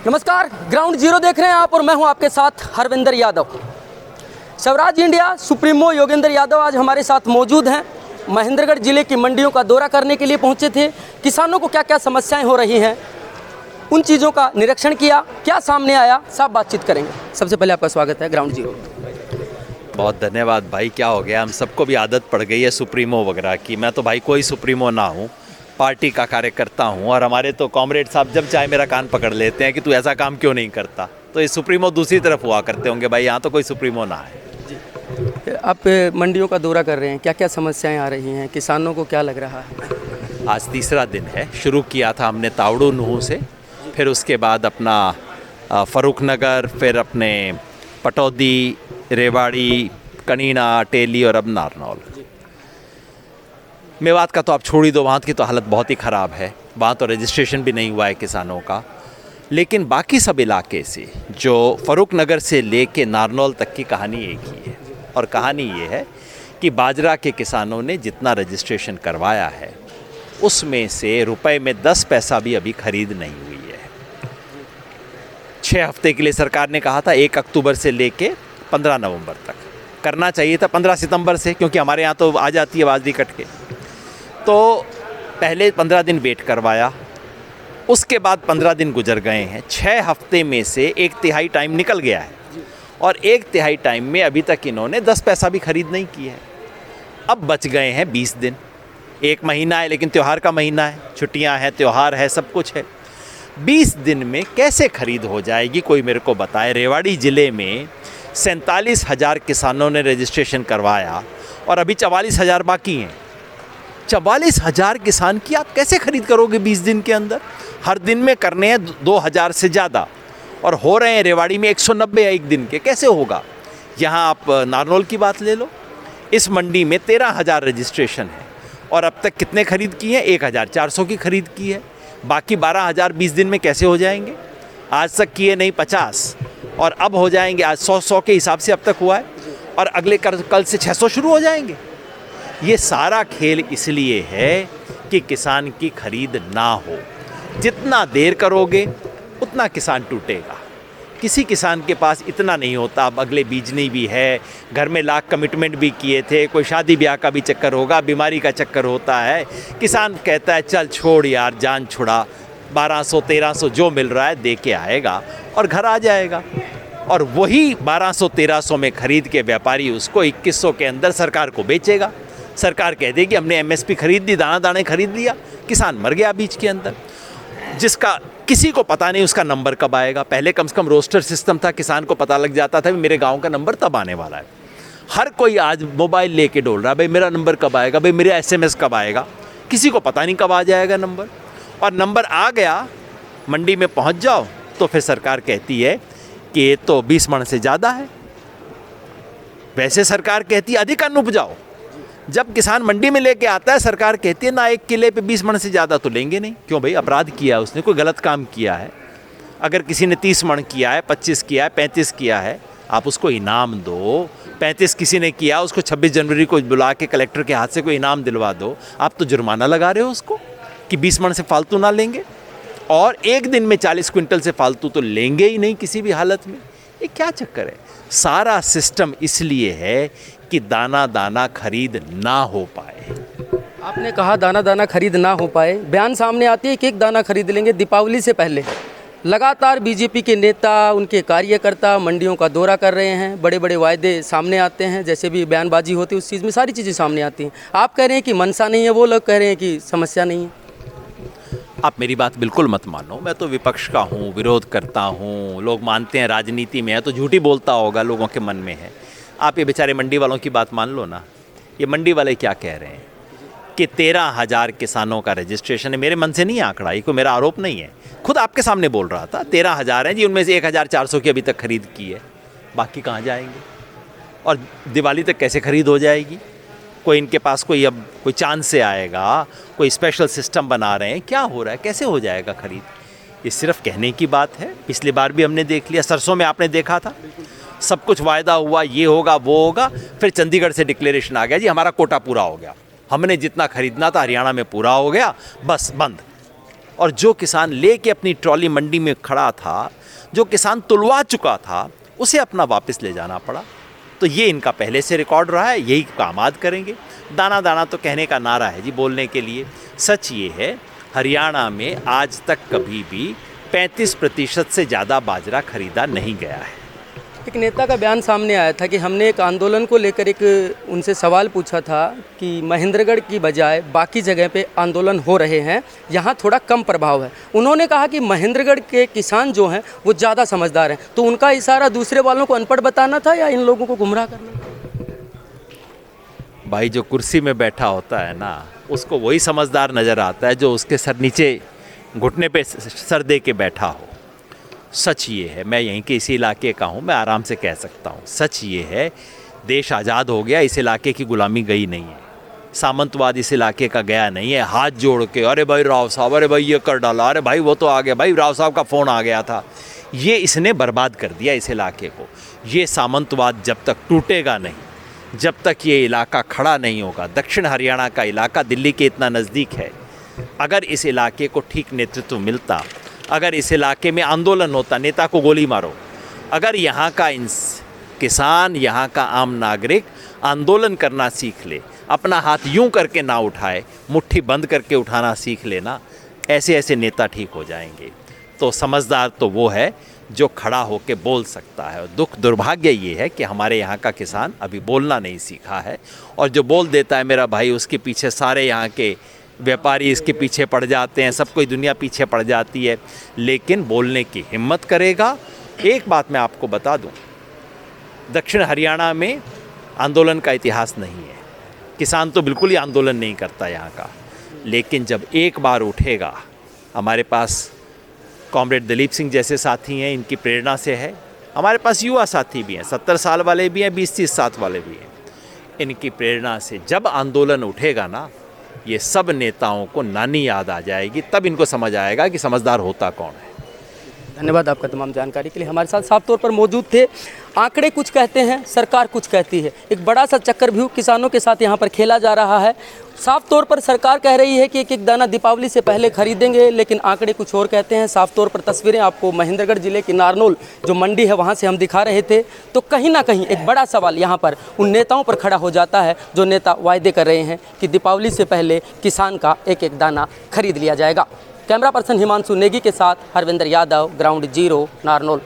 नमस्कार, ground zero देख रहे हैं आप और मैं हूं आपके साथ हरविंदर यादव। स्वराज इंडिया सुप्रीमो योगेंद्र यादव आज हमारे साथ मौजूद हैं। महेंद्रगढ़ जिले की मंडियों का दौरा करने के लिए पहुंचे थे। किसानों को क्या क्या समस्याएं हो रही हैं, उन चीज़ों का निरीक्षण किया, क्या सामने आया, सब बातचीत करेंगे। सबसे पहले आपका स्वागत है ग्राउंड जीरो। बहुत धन्यवाद भाई। क्या हो गया, हम सबको भी आदत पड़ गई है सुप्रीमो वगैरह की। मैं तो भाई कोई सुप्रीमो ना हूँ, पार्टी का कार्यकर्ता हूँ। और हमारे तो कॉमरेड साहब जब चाहे मेरा कान पकड़ लेते हैं कि तू ऐसा काम क्यों नहीं करता। तो ये सुप्रीमो दूसरी तरफ हुआ करते होंगे भाई, यहाँ तो कोई सुप्रीमो ना है। आप मंडियों का दौरा कर रहे हैं, क्या क्या समस्याएं आ रही हैं, किसानों को क्या लग रहा है? आज तीसरा दिन है। शुरू किया था हमने तावड़ू नूह से, फिर उसके बाद अपना फरुखनगर, फिर अपने पटौदी, रेवाड़ी, कनीना, टेली और अब नारनौल। मेवात का तो आप छोड़ ही दो, वहाँ की तो हालत बहुत ही ख़राब है। वहाँ तो रजिस्ट्रेशन भी नहीं हुआ है किसानों का। लेकिन बाकी सब इलाके से, जो फरुखनगर से लेके नारनौल तक की कहानी एक ही है। और कहानी ये है कि बाजरा के किसानों ने जितना रजिस्ट्रेशन करवाया है उसमें से रुपए में 10 पैसा भी अभी खरीद नहीं हुई है। 6 हफ्ते के लिए सरकार ने कहा था 1 अक्टूबर से लेके 15 नवंबर तक करना चाहिए था, 15 सितंबर से, क्योंकि हमारे यहाँ तो आ जाती है बाजरी कट के। तो पहले 15 दिन वेट करवाया, उसके बाद 15 दिन गुजर गए हैं। 6 हफ्ते में से 1/3 टाइम निकल गया है और 1/3 टाइम में अभी तक इन्होंने 10 पैसा भी खरीद नहीं की है। अब बच गए हैं 20 दिन। 1 महीना है, लेकिन त्यौहार का महीना है, छुट्टियां हैं, त्यौहार है, सब कुछ है। 20 दिन में कैसे खरीद हो जाएगी, कोई मेरे को बताए। रेवाड़ी ज़िले में 47,000 किसानों ने रजिस्ट्रेशन करवाया और अभी 44,000 बाकी हैं। 44,000 किसान की आप कैसे खरीद करोगे 20 दिन के अंदर? हर दिन में करने हैं 2,000 से ज़्यादा और हो रहे हैं रेवाड़ी में 190 एक दिन के। कैसे होगा? यहाँ आप नारनौल की बात ले लो, इस मंडी में 13,000 रजिस्ट्रेशन है और अब तक कितने खरीद की है? 1,400 की खरीद की है। बाकी 12,000 20 दिन में कैसे हो जाएंगे? आज तक किए नहीं 50 और अब हो जाएंगे। आज 100 के हिसाब से अब तक हुआ है और अगले कल से 600 शुरू हो जाएंगे। ये सारा खेल इसलिए है कि किसान की खरीद ना हो। जितना देर करोगे उतना किसान टूटेगा। किसी किसान के पास इतना नहीं होता। अब अगले बीजनी भी है, घर में लाख कमिटमेंट भी किए थे, कोई शादी ब्याह का भी चक्कर होगा, बीमारी का चक्कर होता है। किसान कहता है चल छोड़ यार, जान छुड़ा, 1200-1300 जो मिल रहा है दे के आएगा और घर आ जाएगा। और वही 1200-1300 में खरीद के व्यापारी उसको 2100 के अंदर सरकार को बेचेगा। सरकार कह देगी हमने MSP खरीद ली, दाना दाने खरीद लिया, किसान मर गया बीच के अंदर। जिसका किसी को पता नहीं उसका नंबर कब आएगा। पहले कम से कम रोस्टर सिस्टम था, किसान को पता लग जाता था कि मेरे गांव का नंबर तब आने वाला है। हर कोई आज मोबाइल लेके डोल रहा है, भाई मेरा नंबर कब आएगा, भाई मेरा SMS कब आएगा। किसी को पता नहीं कब आ जाएगा नंबर। और नंबर आ गया, मंडी में पहुंच जाओ तो फिर सरकार कहती है कि ये तो 20 मन से ज़्यादा है। वैसे सरकार कहती है अधिक अन्न उपजाओ। जब किसान मंडी में लेके आता है सरकार कहती है ना, 1 किले पे 20 मन से ज़्यादा तो लेंगे नहीं। क्यों भाई? अपराध किया, उसने कोई गलत काम किया है। अगर किसी ने 30 मन किया है, 25 किया है, 35 किया है, आप उसको इनाम दो। 35 किसी ने किया, उसको 26 जनवरी को बुला के कलेक्टर के हाथ से कोई इनाम दिलवा दो। आप तो जुर्माना लगा रहे हो उसको कि 20 मन से फालतू ना लेंगे। और एक दिन में 40 क्विंटल से फालतू तो लेंगे ही नहीं किसी भी हालत में। ये क्या चक्कर है? सारा सिस्टम इसलिए है कि दाना दाना खरीद ना हो पाए। आपने कहा दाना दाना खरीद ना हो पाए, बयान सामने आती है कि एक दाना खरीद लेंगे। दीपावली से पहले लगातार बीजेपी के नेता, उनके कार्यकर्ता मंडियों का दौरा कर रहे हैं, बड़े बड़े वायदे सामने आते हैं, जैसे भी बयानबाजी होती है उस चीज़ में सारी चीज़ें सामने आती हैं। आप कह रहे हैं कि मनसा नहीं है, वो लोग कह रहे हैं कि समस्या नहीं है। आप मेरी बात बिल्कुल मत मानो। मैं तो विपक्ष का हूँ, विरोध करता हूँ। लोग मानते हैं राजनीति में है तो झूठी बोलता होगा, लोगों के मन में है। आप ये बेचारे मंडी वालों की बात मान लो ना। ये मंडी वाले क्या कह रहे हैं कि 13,000 किसानों का रजिस्ट्रेशन है। मेरे मन से नहीं आंकड़ा, ये कोई मेरा आरोप नहीं है, खुद आपके सामने बोल रहा था। 13,000 हैं जी, उनमें से 1,400 की अभी तक खरीद की है। बाकी कहाँ जाएंगे? और दिवाली तक कैसे खरीद हो जाएगी? कोई इनके पास कोई चांद से आएगा, कोई स्पेशल सिस्टम बना रहे हैं, क्या हो रहा है, कैसे हो जाएगा खरीद? ये सिर्फ कहने की बात है। पिछली बार भी हमने देख लिया, सरसों में आपने देखा था, सब कुछ वायदा हुआ, ये होगा वो होगा, फिर चंडीगढ़ से डिक्लेरेशन आ गया जी हमारा कोटा पूरा हो गया, हमने जितना खरीदना था हरियाणा में पूरा हो गया, बस बंद। और जो किसान लेके अपनी ट्रॉली मंडी में खड़ा था, जो किसान तुलवा चुका था, उसे अपना वापस ले जाना पड़ा। तो ये इनका पहले से रिकॉर्ड रहा है, यही कामाद करेंगे। दाना दाना तो कहने का नारा है जी बोलने के लिए। सच ये है, हरियाणा में आज तक कभी भी 35% से ज़्यादा बाजरा खरीदा नहीं गया है। एक नेता का बयान सामने आया था कि हमने एक आंदोलन को लेकर एक उनसे सवाल पूछा था कि महेंद्रगढ़ की बजाय बाकी जगह पे आंदोलन हो रहे हैं, यहाँ थोड़ा कम प्रभाव है। उन्होंने कहा कि महेंद्रगढ़ के किसान जो हैं वो ज़्यादा समझदार हैं। तो उनका इशारा दूसरे वालों को अनपढ़ बताना था या इन लोगों को गुमराह करना था? भाई जो कुर्सी में बैठा होता है ना, उसको वही समझदार नज़र आता है जो उसके सर नीचे घुटने पे सर दे के बैठा हो। सच ये है, मैं यहीं के इसी इलाके का हूँ, मैं आराम से कह सकता हूँ। सच ये है, देश आज़ाद हो गया, इस इलाके की गुलामी गई नहीं है, सामंतवाद इस इलाके का गया नहीं है। हाथ जोड़ के अरे भाई राव साहब, अरे भाई ये कर डाला, अरे भाई वो तो आ गया, भाई राव साहब का फ़ोन आ गया था, ये इसने बर्बाद कर दिया इस इलाके को। ये सामंतवाद जब तक टूटेगा नहीं, जब तक ये इलाका खड़ा नहीं होगा। दक्षिण हरियाणा का इलाका दिल्ली के इतना नज़दीक है, अगर इस इलाके को ठीक नेतृत्व मिलता, अगर इस इलाके में आंदोलन होता, नेता को गोली मारो, अगर यहाँ का किसान, यहाँ का आम नागरिक आंदोलन करना सीख ले, अपना हाथ यूं करके ना उठाए, मुट्ठी बंद करके उठाना सीख लेना, ऐसे ऐसे नेता ठीक हो जाएंगे। तो समझदार तो वो है जो खड़ा होकर बोल सकता है। और दुख दुर्भाग्य ये है कि हमारे यहाँ का किसान अभी बोलना नहीं सीखा है, और जो बोल देता है मेरा भाई, उसके पीछे सारे यहाँ के व्यापारी इसके पीछे पड़ जाते हैं, सब कोई दुनिया पीछे पड़ जाती है, लेकिन बोलने की हिम्मत करेगा। एक बात मैं आपको बता दूं, दक्षिण हरियाणा में आंदोलन का इतिहास नहीं है, किसान तो बिल्कुल ही आंदोलन नहीं करता यहाँ का, लेकिन जब एक बार उठेगा, हमारे पास कॉमरेड दलीप सिंह जैसे साथी हैं, इनकी प्रेरणा से है, हमारे पास युवा साथी भी हैं, 70 साल वाले भी हैं, 20-30 साल वाले भी हैं, इनकी प्रेरणा से जब आंदोलन उठेगा ना, ये सब नेताओं को नानी याद आ जाएगी, तब इनको समझ आएगा कि समझदार होता कौन है। धन्यवाद आपका तमाम जानकारी के लिए। हमारे साथ साफ तौर पर मौजूद थे। आंकड़े कुछ कहते हैं, सरकार कुछ कहती है। एक बड़ा सा चक्रव्यूह किसानों के साथ यहाँ पर खेला जा रहा है। साफ तौर पर सरकार कह रही है कि एक एक दाना दीपावली से पहले खरीदेंगे, लेकिन आंकड़े कुछ और कहते हैं। साफ तौर पर तस्वीरें आपको महेंद्रगढ़ जिले की नारनौल जो मंडी है वहाँ से हम दिखा रहे थे। तो कहीं ना कहीं एक बड़ा सवाल यहाँ पर उन नेताओं पर खड़ा हो जाता है जो नेता वायदे कर रहे हैं कि दीपावली से पहले किसान का एक एक दाना खरीद लिया जाएगा। कैमरा पर्सन हिमांशु नेगी के साथ हरविंदर यादव, ग्राउंड जीरो, नारनौल।